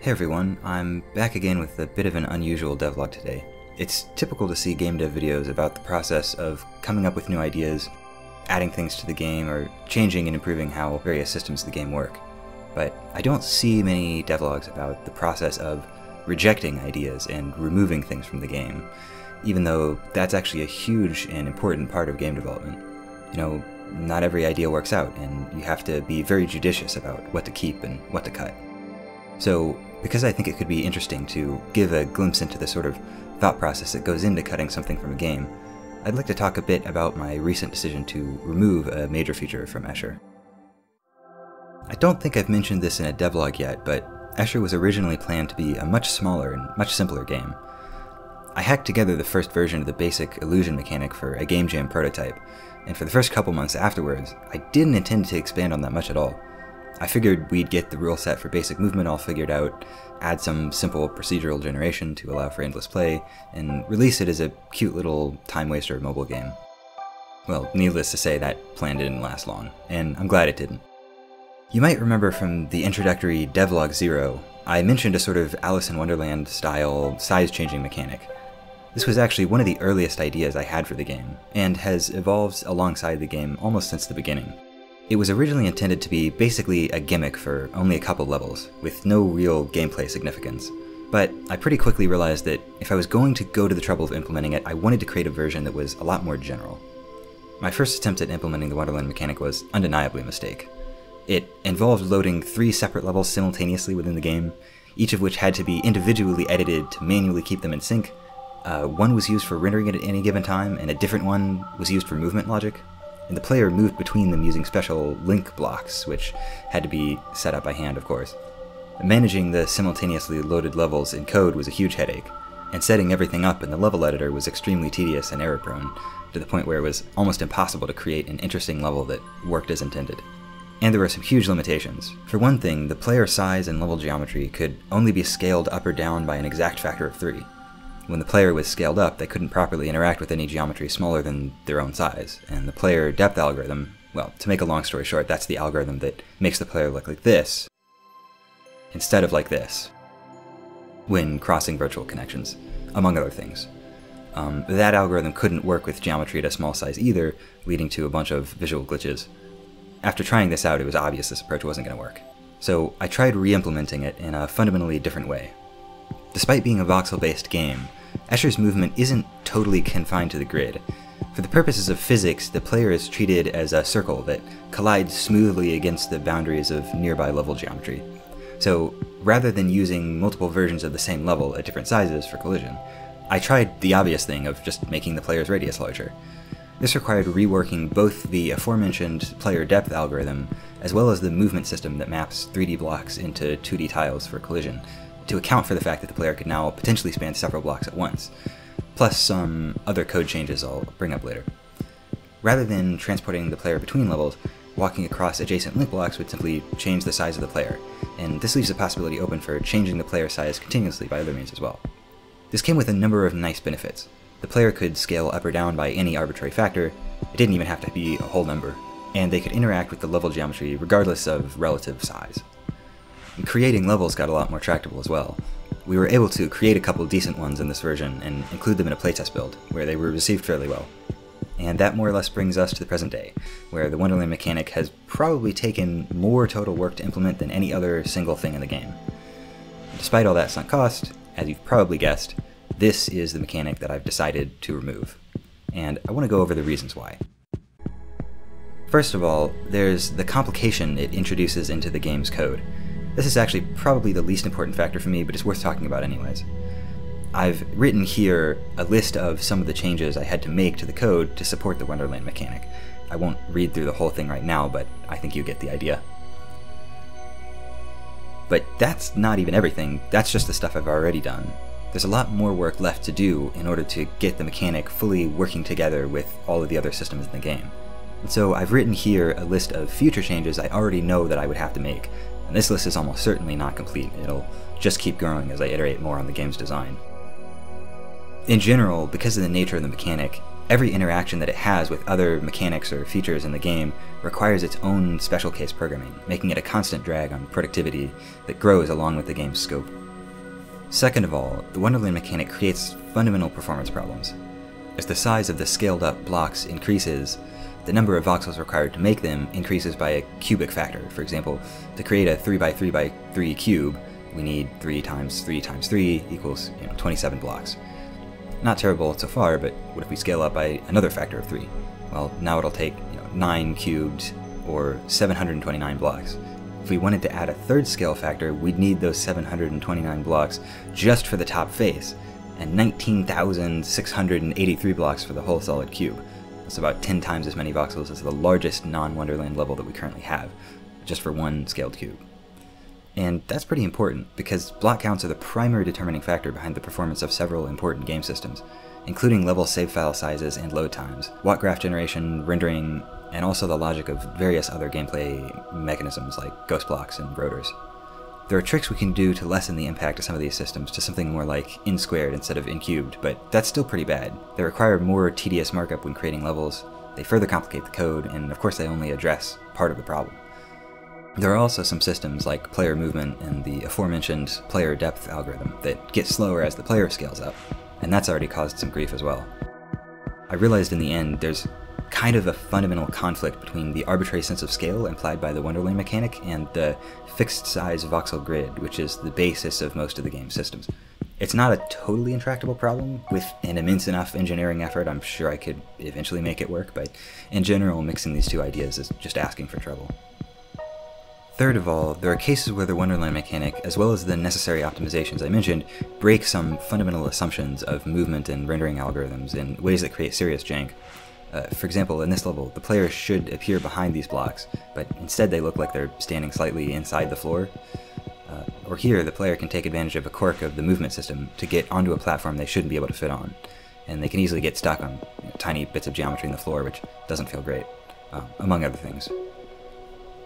Hey everyone, I'm back again with a bit of an unusual devlog today. It's typical to see game dev videos about the process of coming up with new ideas, adding things to the game, or changing and improving how various systems of the game work. But I don't see many devlogs about the process of rejecting ideas and removing things from the game, even though that's actually a huge and important part of game development. You know, not every idea works out, and you have to be very judicious about what to keep and what to cut. So, because I think it could be interesting to give a glimpse into the sort of thought process that goes into cutting something from a game, I'd like to talk a bit about my recent decision to remove a major feature from Escher. I don't think I've mentioned this in a devlog yet, but Escher was originally planned to be a much smaller and much simpler game. I hacked together the first version of the basic illusion mechanic for a game jam prototype, and for the first couple months afterwards, I didn't intend to expand on that much at all. I figured we'd get the rule set for basic movement all figured out, add some simple procedural generation to allow for endless play, and release it as a cute little time waster mobile game. Well, needless to say, that plan didn't last long, and I'm glad it didn't. You might remember from the introductory Devlog 0, I mentioned a sort of Alice in Wonderland style size-changing mechanic. This was actually one of the earliest ideas I had for the game, and has evolved alongside the game almost since the beginning. It was originally intended to be basically a gimmick for only a couple levels, with no real gameplay significance. But I pretty quickly realized that if I was going to go to the trouble of implementing it, I wanted to create a version that was a lot more general. My first attempt at implementing the Wonderland mechanic was undeniably a mistake. It involved loading 3 separate levels simultaneously within the game, each of which had to be individually edited to manually keep them in sync. One was used for rendering it at any given time, and a different one was used for movement logic. And the player moved between them using special link blocks, which had to be set up by hand, of course. Managing the simultaneously loaded levels in code was a huge headache, and setting everything up in the level editor was extremely tedious and error-prone, to the point where it was almost impossible to create an interesting level that worked as intended. And there were some huge limitations. For one thing, the player size and level geometry could only be scaled up or down by an exact factor of 3. When the player was scaled up, they couldn't properly interact with any geometry smaller than their own size, and the player depth algorithm, well, to make a long story short, that's the algorithm that makes the player look like this, instead of like this, when crossing virtual connections, among other things. That algorithm couldn't work with geometry at a small size either, leading to a bunch of visual glitches. After trying this out, it was obvious this approach wasn't going to work. So I tried re-implementing it in a fundamentally different way. Despite being a voxel-based game, Escher's movement isn't totally confined to the grid. For the purposes of physics, the player is treated as a circle that collides smoothly against the boundaries of nearby level geometry. So, rather than using multiple versions of the same level at different sizes for collision, I tried the obvious thing of just making the player's radius larger. This required reworking both the aforementioned player depth algorithm, as well as the movement system that maps 3D blocks into 2D tiles for collision, to account for the fact that the player could now potentially span several blocks at once, plus some other code changes I'll bring up later. Rather than transporting the player between levels, walking across adjacent link blocks would simply change the size of the player, and this leaves the possibility open for changing the player size continuously by other means as well. This came with a number of nice benefits. The player could scale up or down by any arbitrary factor, it didn't even have to be a whole number, and they could interact with the level geometry regardless of relative size. And creating levels got a lot more tractable as well. We were able to create a couple decent ones in this version and include them in a playtest build, where they were received fairly well. And that more or less brings us to the present day, where the Wonderland mechanic has probably taken more total work to implement than any other single thing in the game. And despite all that sunk cost, as you've probably guessed, this is the mechanic that I've decided to remove. And I want to go over the reasons why. First of all, there's the complication it introduces into the game's code. This is actually probably the least important factor for me, but it's worth talking about anyways. I've written here a list of some of the changes I had to make to the code to support the Wonderland mechanic. I won't read through the whole thing right now, but I think you get the idea. But that's not even everything, that's just the stuff I've already done. There's a lot more work left to do in order to get the mechanic fully working together with all of the other systems in the game. And so I've written here a list of future changes I already know that I would have to make. And this list is almost certainly not complete, it'll just keep growing as I iterate more on the game's design. In general, because of the nature of the mechanic, Every interaction that it has with other mechanics or features in the game requires its own special case programming, making it a constant drag on productivity that grows along with the game's scope. Second of all, the Wonderland mechanic creates fundamental performance problems. As the size of the scaled-up blocks increases, the number of voxels required to make them increases by a cubic factor. For example, to create a 3x3x3 cube, we need 3 times 3 times 3 equals 27 blocks. Not terrible so far, but what if we scale up by another factor of 3? Well, now it'll take 9 cubed, or 729 blocks. If we wanted to add a third scale factor, we'd need those 729 blocks just for the top face, and 19,683 blocks for the whole solid cube. That's about 10 times as many voxels as the largest non-Wonderland level that we currently have, just for one scaled cube. And that's pretty important, because block counts are the primary determining factor behind the performance of several important game systems, including level save file sizes and load times, watt graph generation, rendering, and also the logic of various other gameplay mechanisms like ghost blocks and rotors. There are tricks we can do to lessen the impact of some of these systems to something more like n squared instead of n cubed, but that's still pretty bad. They require more tedious markup when creating levels, they further complicate the code, and of course they only address part of the problem. There are also some systems like player movement and the aforementioned player depth algorithm that get slower as the player scales up, and that's already caused some grief as well. I realized in the end there's kind of a fundamental conflict between the arbitrary sense of scale implied by the Wonderland mechanic and the fixed size voxel grid, which is the basis of most of the game's systems. It's not a totally intractable problem. With an immense enough engineering effort, I'm sure I could eventually make it work, but in general, mixing these two ideas is just asking for trouble. Third of all, there are cases where the Wonderland mechanic, as well as the necessary optimizations I mentioned, break some fundamental assumptions of movement and rendering algorithms in ways that create serious jank. For example, in this level, the player should appear behind these blocks, but instead they look like they're standing slightly inside the floor. Or here, the player can take advantage of a quirk of the movement system to get onto a platform they shouldn't be able to fit on, and they can easily get stuck on tiny bits of geometry in the floor, which doesn't feel great, among other things.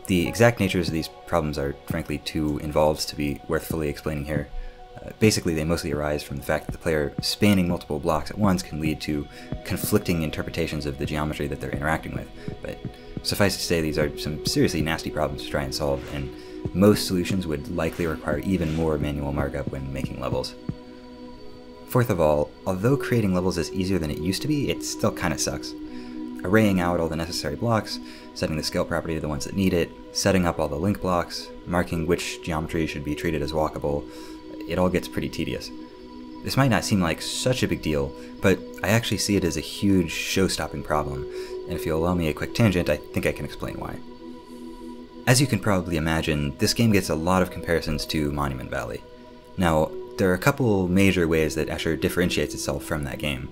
The exact natures of these problems are frankly too involved to be worth fully explaining here. Basically, they mostly arise from the fact that the player spanning multiple blocks at once can lead to conflicting interpretations of the geometry that they're interacting with, but suffice to say these are some seriously nasty problems to try and solve, and most solutions would likely require even more manual markup when making levels. Fourth of all, although creating levels is easier than it used to be, it still kinda sucks. Arraying out all the necessary blocks, setting the scale property to the ones that need it, setting up all the link blocks, marking which geometry should be treated as walkable, it all gets pretty tedious. This might not seem like such a big deal, but I actually see it as a huge show-stopping problem, and if you'll allow me a quick tangent, I think I can explain why. As you can probably imagine, this game gets a lot of comparisons to Monument Valley. Now, there are a couple major ways that Escher differentiates itself from that game.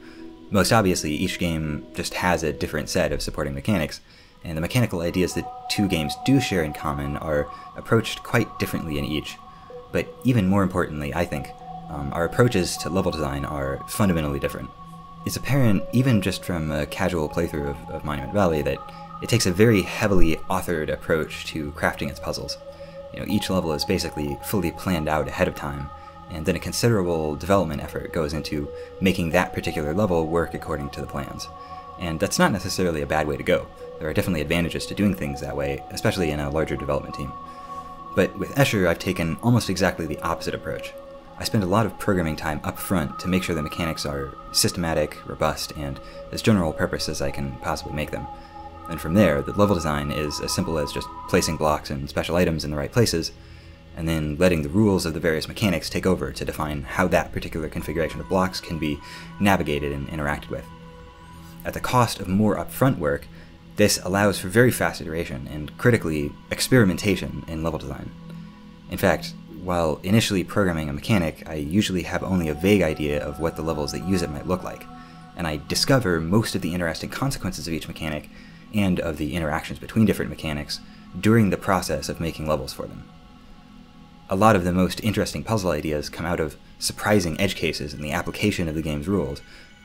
Most obviously, each game just has a different set of supporting mechanics, and the mechanical ideas that two games do share in common are approached quite differently in each. But even more importantly, I think, our approaches to level design are fundamentally different. It's apparent, even just from a casual playthrough of Monument Valley, that it takes a very heavily authored approach to crafting its puzzles. Each level is basically fully planned out ahead of time, and then a considerable development effort goes into making that particular level work according to the plans. And that's not necessarily a bad way to go. There are definitely advantages to doing things that way, especially in a larger development team. But with Escher, I've taken almost exactly the opposite approach. I spend a lot of programming time up front to make sure the mechanics are systematic, robust, and as general purpose as I can possibly make them. And from there, the level design is as simple as just placing blocks and special items in the right places, and then letting the rules of the various mechanics take over to define how that particular configuration of blocks can be navigated and interacted with. At the cost of more upfront work, this allows for very fast iteration and, critically, experimentation in level design. In fact, while initially programming a mechanic, I usually have only a vague idea of what the levels that use it might look like, and I discover most of the interesting consequences of each mechanic and of the interactions between different mechanics during the process of making levels for them. A lot of the most interesting puzzle ideas come out of surprising edge cases in the application of the game's rules,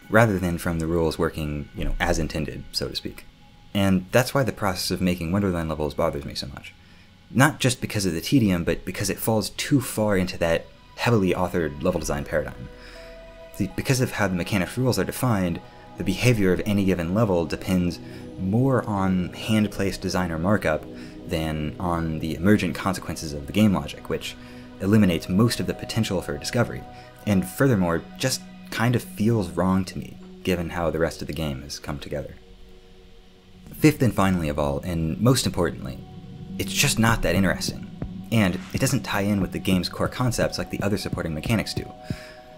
rather than from the rules working, as intended, so to speak. And that's why the process of making Wonderland levels bothers me so much. Not just because of the tedium, but because it falls too far into that heavily authored level design paradigm. See, because of how the mechanics rules are defined, the behavior of any given level depends more on hand-placed designer markup than on the emergent consequences of the game logic, which eliminates most of the potential for discovery, and furthermore, just kind of feels wrong to me, given how the rest of the game has come together. Fifth and finally of all, and most importantly, it's just not that interesting, and it doesn't tie in with the game's core concepts like the other supporting mechanics do.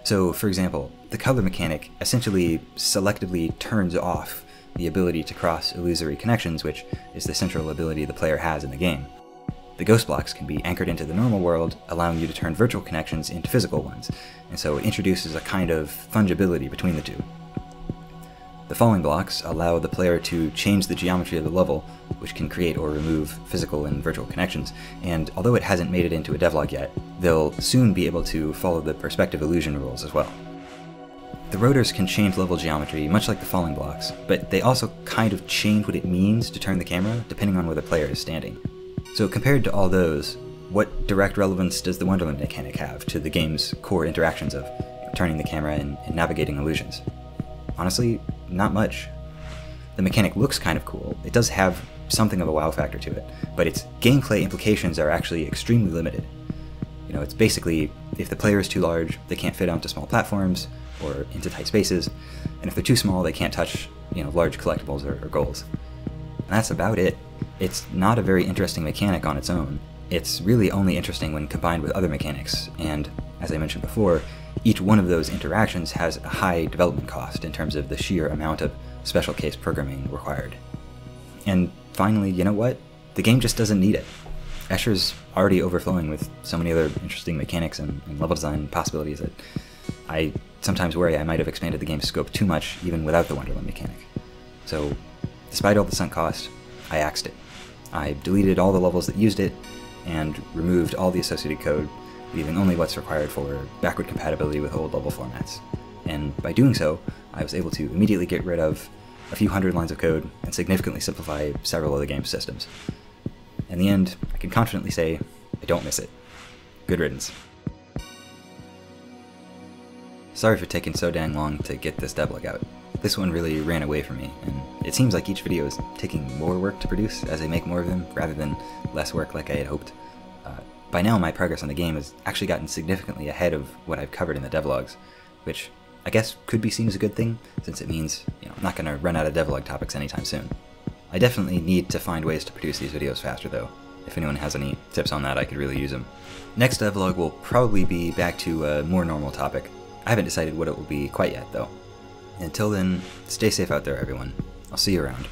So, for example, the color mechanic essentially selectively turns off the ability to cross illusory connections, which is the central ability the player has in the game. The ghost blocks can be anchored into the normal world, allowing you to turn virtual connections into physical ones, and so it introduces a kind of fungibility between the two. The falling blocks allow the player to change the geometry of the level, which can create or remove physical and virtual connections, and although it hasn't made it into a devlog yet, they'll soon be able to follow the perspective illusion rules as well. The rotors can change level geometry, much like the falling blocks, but they also kind of change what it means to turn the camera depending on where the player is standing. So compared to all those, what direct relevance does the Wonderland mechanic have to the game's core interactions of turning the camera and navigating illusions? Honestly, not much. The mechanic looks kind of cool, it does have something of a wow factor to it, but its gameplay implications are actually extremely limited. You know, it's basically, if the player is too large, they can't fit onto small platforms, or into tight spaces, and if they're too small, they can't touch, large collectibles or goals. And that's about it. It's not a very interesting mechanic on its own. It's really only interesting when combined with other mechanics, and as I mentioned before, each one of those interactions has a high development cost in terms of the sheer amount of special case programming required. And finally, you know what? The game just doesn't need it. Escher's already overflowing with so many other interesting mechanics and level design possibilities that I sometimes worry I might have expanded the game's scope too much even without the Wonderland mechanic. So, despite all the sunk cost, I axed it. I deleted all the levels that used it, and removed all the associated code, leaving only what's required for backward compatibility with old level formats. And by doing so, I was able to immediately get rid of a few hundred lines of code and significantly simplify several of the game's systems. In the end, I can confidently say, I don't miss it. Good riddance. Sorry for taking so dang long to get this devlog out. This one really ran away from me, and it seems like each video is taking more work to produce as I make more of them, rather than less work like I had hoped. By now my progress on the game has actually gotten significantly ahead of what I've covered in the devlogs, which I guess could be seen as a good thing, since it means I'm not going to run out of devlog topics anytime soon. I definitely need to find ways to produce these videos faster though. If anyone has any tips on that, I could really use them. Next devlog will probably be back to a more normal topic. I haven't decided what it will be quite yet though. Until then, stay safe out there everyone. I'll see you around.